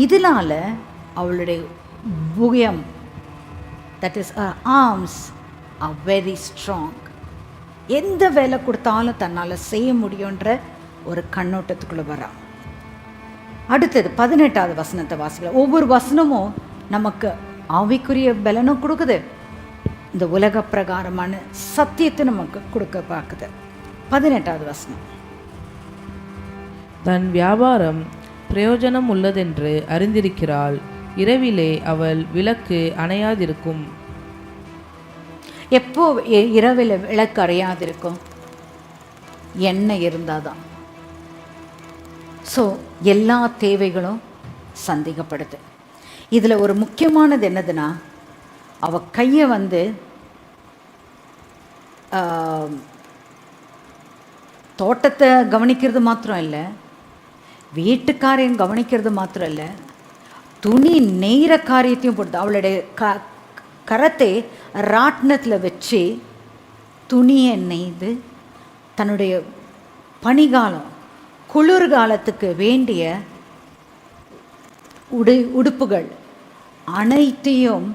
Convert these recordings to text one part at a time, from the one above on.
இதனால அவளுடைய புயம், that is arms are very strong. எந்த வேலை கொடுத்தாலும் தன்னால் செய்ய முடியுன்ற ஒரு கண்ணோட்டத்துக்குள்ளே வரா. அடுத்தது 18வது வசனத்தை வாசிக்கலாம். ஒவ்வொரு வசனமும் நமக்கு ஆவிக்குரிய பலனும் கொடுக்குது, இந்த உலக பிரகாரமான சத்தியத்தை நமக்கு கொடுக்க பார்க்குது. 18வது வசனம். தன் வியாபாரம் பிரயோஜனம் உள்ளதென்று அறிந்திருக்கிறாள், இரவிலே அவள் விளக்கு அணையாதிருக்கும். எப்போ இரவில் விளக்கு அறையாதிருக்கும்? எண்ணெய் இருந்தாதான். ஸோ எல்லா தேவைகளும் சந்திக்கப்படுது. இதில் ஒரு முக்கியமானது என்னதுன்னா, அவள் கையை தோட்டத்தை கவனிக்கிறது மாத்திரம் இல்லை, வீட்டுக்காரையும் கவனிக்கிறது மாத்திரம் இல்லை, துணி நெய்கிற காரியத்தையும் போடுது. அவளுடைய கரத்தை ராட்டினத்தில் வச்சு துணியை நெய்து தன்னுடைய பனிகாலம் குளிர்காலத்துக்கு வேண்டிய உடுப்புகள் அனைத்தையும்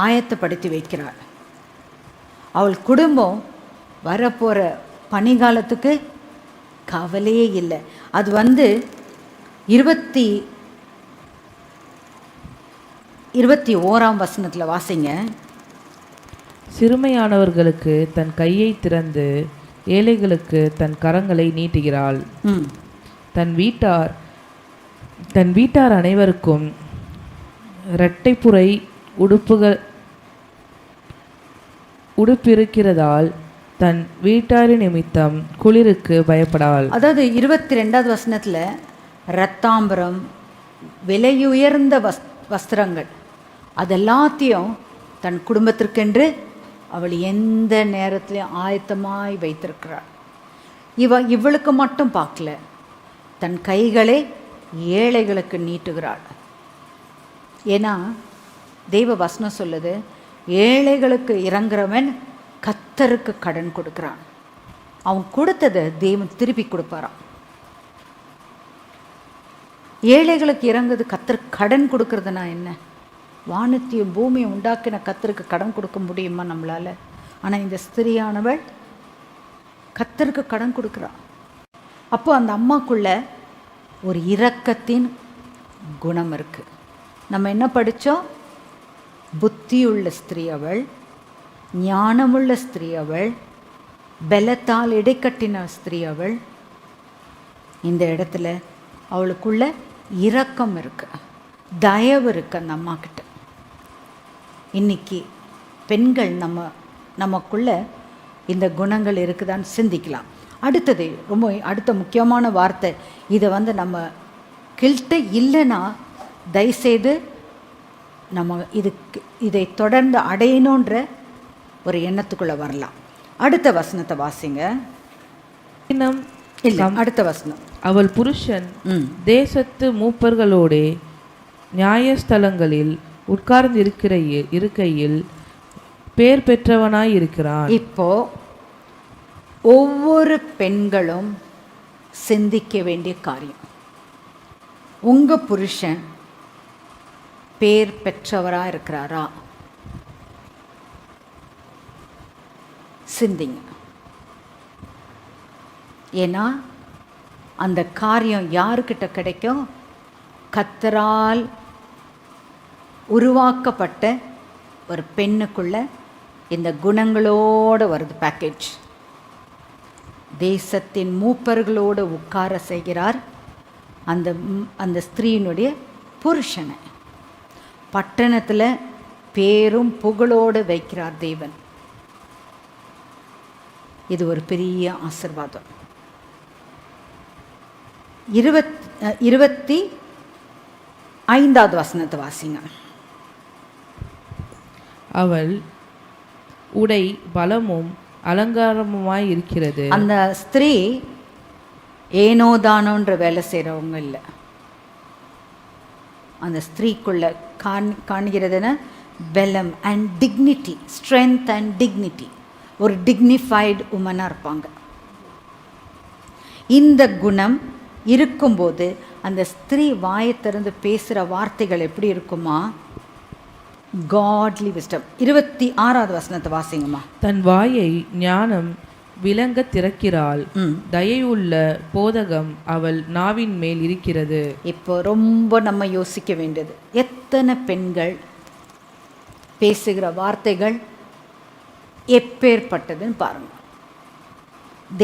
ஆயத்தப்படுத்தி வைக்கிறாள். அவள் குடும்பம் வரப்போகிற பனிகாலத்துக்கு கவலையே இல்லை. அது 21ஆம் வசனத்தில் வாசிங்க. சிறுமையானவர்களுக்கு தன் கையை திறந்து ஏழைகளுக்கு தன் கரங்களை நீட்டுகிறாள். தன் வீட்டார் அனைவருக்கும் இரட்டைப்புரை உடுப்பிருக்கிறதால் தன் வீட்டாரின் நிமித்தம் குளிருக்கு பயப்படாள். அதாவது 22வது வசனத்தில் இரத்தாம்பரம், விலையுயர்ந்த வஸ்திரங்கள் அதெல்லாத்தையும் தன் குடும்பத்திற்கென்று அவள் எந்த நேரத்திலையும் ஆயத்தமாய் வைத்திருக்கிறாள். இவளுக்கு மட்டும் பார்க்கல, தன் கைகளை ஏழைகளுக்கு நீட்டுகிறாள். ஏன்னா தெய்வ வசனம் சொல்லுது, ஏழைகளுக்கு இறங்குறவன் கர்த்தருக்கு கடன் கொடுக்குறான். அவன் கொடுத்ததை தெய்வம் திருப்பி கொடுப்பாரான். ஏழைகளுக்கு இறங்குது கர்த்தருக்கு கடன் கொடுக்கறதுனா என்ன? வானத்தையும் பூமியை உண்டாக்கின கர்த்தருக்கு கடன் கொடுக்க முடியுமா நம்மளால்? ஆனால் இந்த ஸ்திரியானவள் கர்த்தருக்கு கடன் கொடுக்குறான். அப்போ அந்த அம்மாக்குள்ள ஒரு இரக்கத்தின் குணம் இருக்குது. நம்ம என்ன படித்தோம்? புத்தியுள்ள ஸ்திரீ அவள், ஞானமுள்ள ஸ்திரீ அவள், பலத்தால் இடைக்கட்டின ஸ்திரீ அவள். இந்த இடத்துல அவளுக்குள்ள இரக்கம் இருக்கு, தயவு இருக்கு அந்த அம்மா கிட்ட. இன்னைக்கு பெண்கள் நமக்குள்ள இந்த குணங்கள் இருக்குதான்னு சிந்திக்கலாம். அடுத்தது அடுத்த முக்கியமான வார்த்தை, இதை நம்ம கிட்ட இல்லைன்னா தயவுசெய்து நம்ம இதை தொடர்ந்து அடையணுன்ற ஒரு எண்ணத்துக்குள்ளே வரலாம். அடுத்த வசனத்தை வாசிங்க. அடுத்த வசனம். அவள் புருஷன் தேசத்து மூப்பர்களோடே நியாயஸ்தலங்களில் உட்கார்ந்து இருக்கையில் பேர் பெற்றவனாய் இருக்கிறான். இப்போ ஒவ்வொரு பெண்களும் சிந்திக்க வேண்டிய காரியம், உங்க புருஷன் பேர் பெற்றவரா இருக்கிறாரா? சிந்திங்க. ஏன்னா அந்த காரியம் யாருக்கிட்ட கிடைக்கும்? கர்த்தரால் உருவாக்கப்பட்ட ஒரு பெண்ணுக்குள்ள இந்த குணங்களோடு வருது பேக்கேஜ். தேசத்தின் மூப்பர்களோடு உட்கார செய்கிறார் அந்த ஸ்திரீனுடைய புருஷனை. பட்டணத்தில் பேரும் புகழோடு வைக்கிறார் தேவன். இது ஒரு பெரிய ஆசீர்வாதம். 25வது வசனத்தை வாசிங்க. அவள் உடை பலமும் அலங்காரமுமாய் இருக்கிறது. அந்த ஸ்திரீ ஏனோதானோன்ற வேலை செய்கிறவங்க இல்லை. அந்த ஸ்திரீக்குள்ள காண்கிறதுனா பலம் and dignity, strength and dignity. ஒரு டிக்னிஃபைடு உமனாக இருப்பாங்க. இந்த குணம் இருக்கும்போது அந்த ஸ்திரீ வாயை திறந்து பேசுகிற வார்த்தைகள் எப்படி இருக்குமா? காட்லி விஸ்டம். 26வது வசனத்தை வாசிங்கம்மா. தன் வாயை ஞானம் விளங்க திறக்கிறாள், தயையுள்ள போதகம் அவள் நாவின் மேல் இருக்கிறது. இப்போ ரொம்ப நம்ம யோசிக்க வேண்டியது, எத்தனை பெண்கள் பேசுகிற வார்த்தைகள் எப்பேற்பட்டதுன்னு பாருங்க.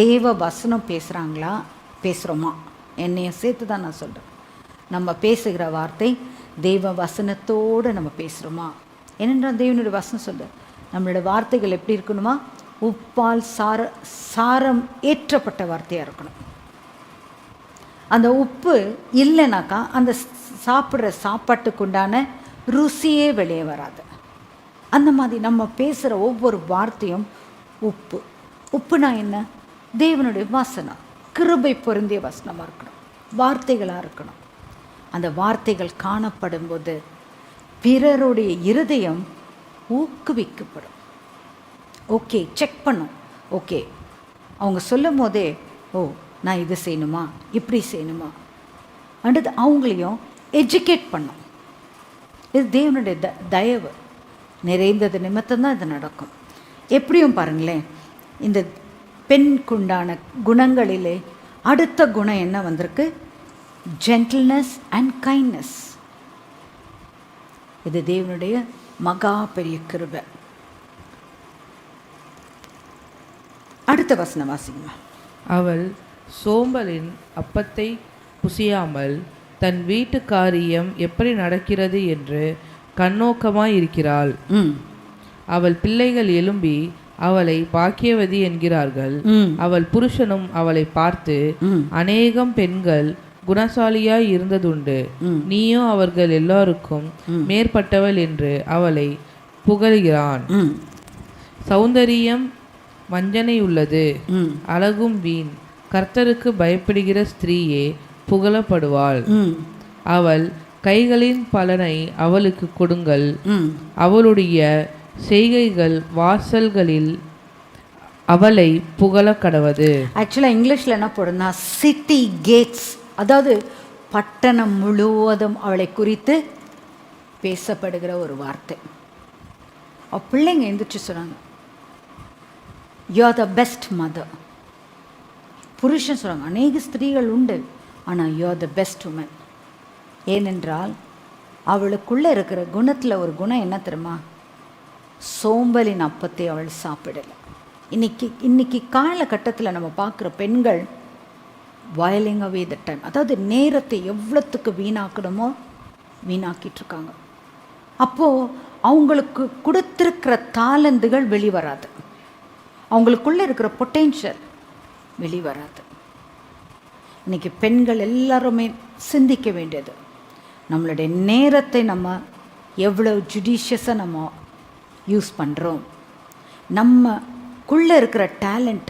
தேவ வசனம் பேசுகிறாங்களா, பேசுகிறோமா? என்னையும் சேர்த்து தான் நான் சொல்கிறேன். நம்ம பேசுகிற வார்த்தை தெய்வ வசனத்தோடு நம்ம பேசுகிறோமா? ஏனென்றால் தேவனுடைய வசனம் சொல்ற நம்மளோட வார்த்தைகள் எப்படி இருக்கணுமா? உப்பால் சாரம் ஏற்றப்பட்ட வார்த்தையாக இருக்கணும். அந்த உப்பு இல்லைனாக்கா அந்த சாப்பிட்ற சாப்பாட்டுக்கு உண்டான ருசியே வெளியே வராது. அந்த மாதிரி நம்ம பேசுகிற ஒவ்வொரு வார்த்தையும் உப்பு. உப்புனா என்ன? தேவனுடைய வசனம், கிருபை பொருந்திய வசனமாக இருக்கணும், வார்த்தைகளாக இருக்கணும். அந்த வார்த்தைகள் காணப்படும் போது பிறருடைய இருதயம் ஊக்குவிக்கப்படும். ஓகே, செக் பண்ணும். ஓகே, அவங்க சொல்லும் போதே, ஓ நான் இது செய்யணுமா, இப்படி செய்யணுமா, அடுத்து அவங்களையும் எஜுகேட் பண்ணும். இது தேவனுடைய தயவு நிறைந்தது நிமித்தம்தான் இது நடக்கும். எப்படியும் பாருங்களேன், இந்த பெண்குண்டான குணங்களிலே அடுத்த குணம் என்ன வந்திருக்கு? Gentleness and kindness. இது தேவனுடைய மகா பெரிய கிருபை. அடுத்த வசனம் வாசிங்க. அவள் சோம்பலின் அப்பத்தை புசியாமல் தன் வீட்டு காரியம் எப்படி நடக்கிறது என்று கண்ணோக்கமாய் இருக்கிறாள். அவள் பிள்ளைகள் எழும்பி அவளை பாக்கியவதி என்கிறார்கள். அவள் புருஷனும் அவளை பார்த்து, அநேகம் பெண்கள் குணசாலியாய் இருந்ததுண்டு, நீயோ அவர்கள் எல்லாருக்கும் மேற்பட்டவள் என்று அவளை புகழ்கிறான். சௌந்தரியம் வஞ்சனை உள்ளது, அழகும் வீண். கர்த்தருக்கு பயப்படுகிற ஸ்திரீயே புகழப்படுவாள். அவள் கைகளின் பலனை அவளுக்கு கொடுங்கள், அவளுடைய செய்கைகள் வாசல்களில் அவளை புகழ கடவது. ஆக்சுவலாக இங்கிலீஷில் என்ன போடுனா, சிட்டி கேட்ஸ், அதாவது பட்டணம் முழுவதும் அவளை குறித்து பேசப்படுகிற ஒரு வார்த்தை. பிள்ளைங்க எழுந்திரிச்சு சொன்னாங்க, you are the best mother. புருஷன் சொல்கிறாங்க, அநேக ஸ்திரீகள் உண்டு, ஆனால் you are the best woman. ஏனென்றால் அவளுக்குள்ளே இருக்கிற குணத்தில் ஒரு குணம் என்ன தெரியுமா? சோம்பலின் அப்பத்தை அவள் சாப்பிடலை. இன்னைக்கு காலகட்டத்தில் நம்ம பார்க்குற பெண்கள் வயலிங் அவே த டைம், அதாவது நேரத்தை எவ்வளோத்துக்கு வீணாக்கணுமோ வீணாக்கிட்டுருக்காங்க. அப்போது அவங்களுக்கு கொடுத்துருக்கிற தாளந்துகள் வெளிவராது, அவங்களுக்குள்ளே இருக்கிற பொட்டென்ஷியல் வெளிவராது. இன்றைக்கி பெண்கள் எல்லாருமே சிந்திக்க வேண்டியது, நம்மளுடைய நேரத்தை நம்ம எவ்வளோ ஜுடிஷியஸாக நம்ம யூஸ் பண்ணுறோம், நம்மக்குள்ளே இருக்கிற டேலண்ட்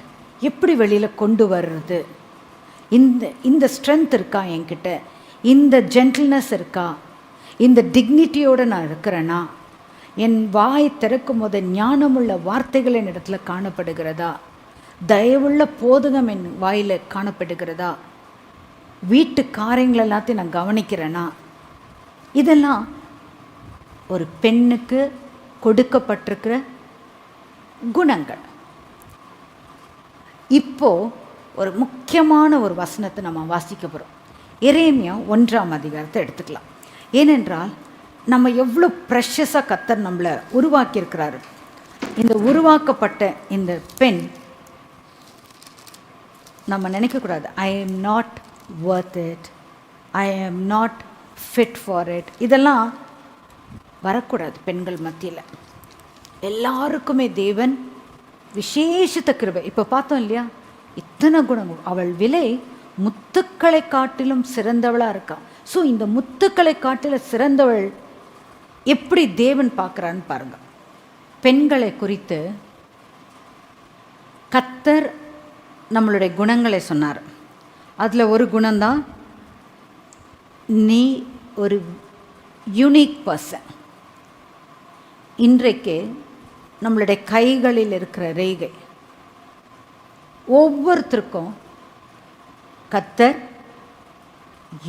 எப்படி வெளியில் கொண்டு வர்றது, இந்த ஸ்ட்ரென்த் இருக்கா என்கிட்ட, இந்த ஜென்டில்னஸ் இருக்கா, இந்த டிக்னிட்டியோடு நான் இருக்கிறேன்னா, என் வாய் திறக்கும் போது ஞானமுள்ள வார்த்தைகள் என் இடத்துல காணப்படுகிறதா, தயவுள்ள போதகம் என் வாயில் காணப்படுகிறதா, வீட்டு காரியங்கள் எல்லாத்தையும் நான் கவனிக்கிறேன்னா, இதெல்லாம் ஒரு பெண்ணுக்கு கொடுக்கப்பட்டிருக்கிற குணங்கள். இப்போது ஒரு முக்கியமான ஒரு வசனத்தை நம்ம வாசிக்க போகிறோம். எரேமியா 1ஆம் அதிகாரத்தை எடுத்துக்கலாம். ஏனென்றால் நம்ம எவ்வளோ ப்ரெஷஸாக கர்த்தர் நம்மளை உருவாக்கியிருக்கிறாரு. இந்த உருவாக்கப்பட்ட இந்த பெண் நம்ம நினைக்கக்கூடாது, I am not worth it, I am not fit for it. இதெல்லாம் வரக்கூடாது பெண்கள் மத்தியில். எல்லாருக்குமே தேவன் விசேஷத்த கிருபை. இப்போ பார்த்தோம் இல்லையா, இத்தனை குணங்கள். அவள் விலை முத்துக்களை காட்டிலும் சிறந்தவளாக இருக்கா. ஸோ இந்த முத்துக்களை காட்டிலும் சிறந்தவள் எப்படி தேவன் பார்க்குறான்னு பாருங்கள். பெண்களை குறித்து கர்த்தர் நம்மளுடைய குணங்களை சொன்னார். அதில் ஒரு குணம்தான், நீ ஒரு யூனிக் பர்சன். இன்றைக்கு நம்மளுடைய கைகளில் இருக்கிற ரேகை ஒவ்வொருத்தருக்கும் கர்த்தர்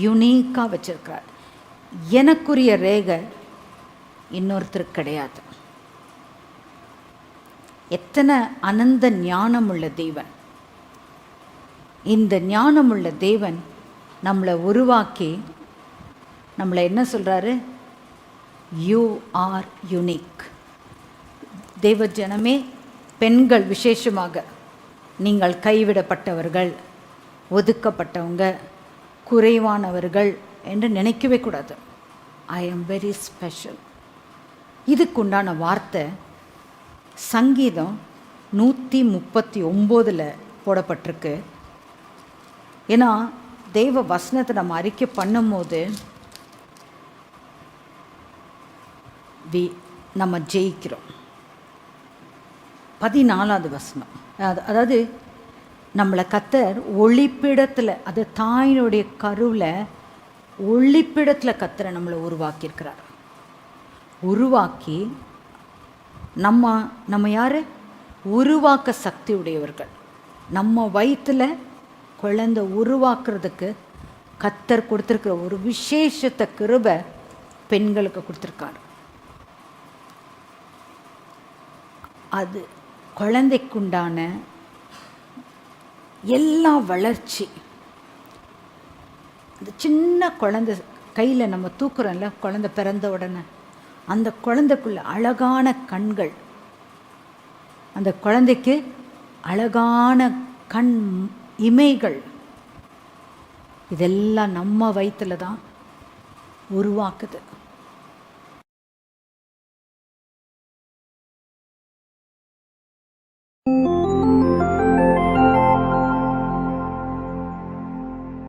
யுனீக்காக வச்சிருக்கிறார். எனக்குரிய ரேகை இன்னொருத்தருக்கு கிடையாது. எத்தனை அனந்த ஞானமுள்ள தேவன்! இந்த ஞானமுள்ள தேவன் நம்மளை உருவாக்கி நம்மளை என்ன சொல்கிறாரு? You are unique. தேவ ஜனமே, பெண்கள் விசேஷமாக, நீங்கள் கைவிடப்பட்டவர்கள், ஒதுக்கப்பட்டவங்க, குறைவானவர்கள் என்று நினைக்கவே கூடாது. ஐ ஆம் வெரி ஸ்பெஷல். இதுக்குண்டான வார்த்தை சங்கீதம் 139 போடப்பட்டிருக்கு. ஏன்னா தெய்வ வசனத்தை நம்ம அறிக்கை பண்ணும்போது நம்ம ஜெயிக்கிறோம். 14வது வசனம், அதாவது நம்மளை கர்த்தர் ஒளிப்பிடத்தில், அது தாயினுடைய கருவில் ஒளிப்பிடத்தில் கர்த்தரை நம்மளை உருவாக்கியிருக்கிறார். உருவாக்கி நம்ம யார்? உருவாக்க சக்தி உடையவர்கள். நம்ம வயிற்றில் குழந்தை உருவாக்குறதுக்கு கர்த்தர் கொடுத்துருக்கிற ஒரு விசேஷத்தை கிருபை பெண்களுக்கு கொடுத்துருக்காரு. அது குழந்தைக்குண்டான எல்லா வளர்ச்சி, அந்த சின்ன குழந்தை கையில் நம்ம தூக்குறோம்ல, குழந்தை பிறந்த உடனே அந்த குழந்தைக்குள்ள அழகான கண்கள், அந்த குழந்தைக்கு அழகான கண் இமைகள், இதெல்லாம் நம்ம வயிற்றில் தான் உருவாக்குது.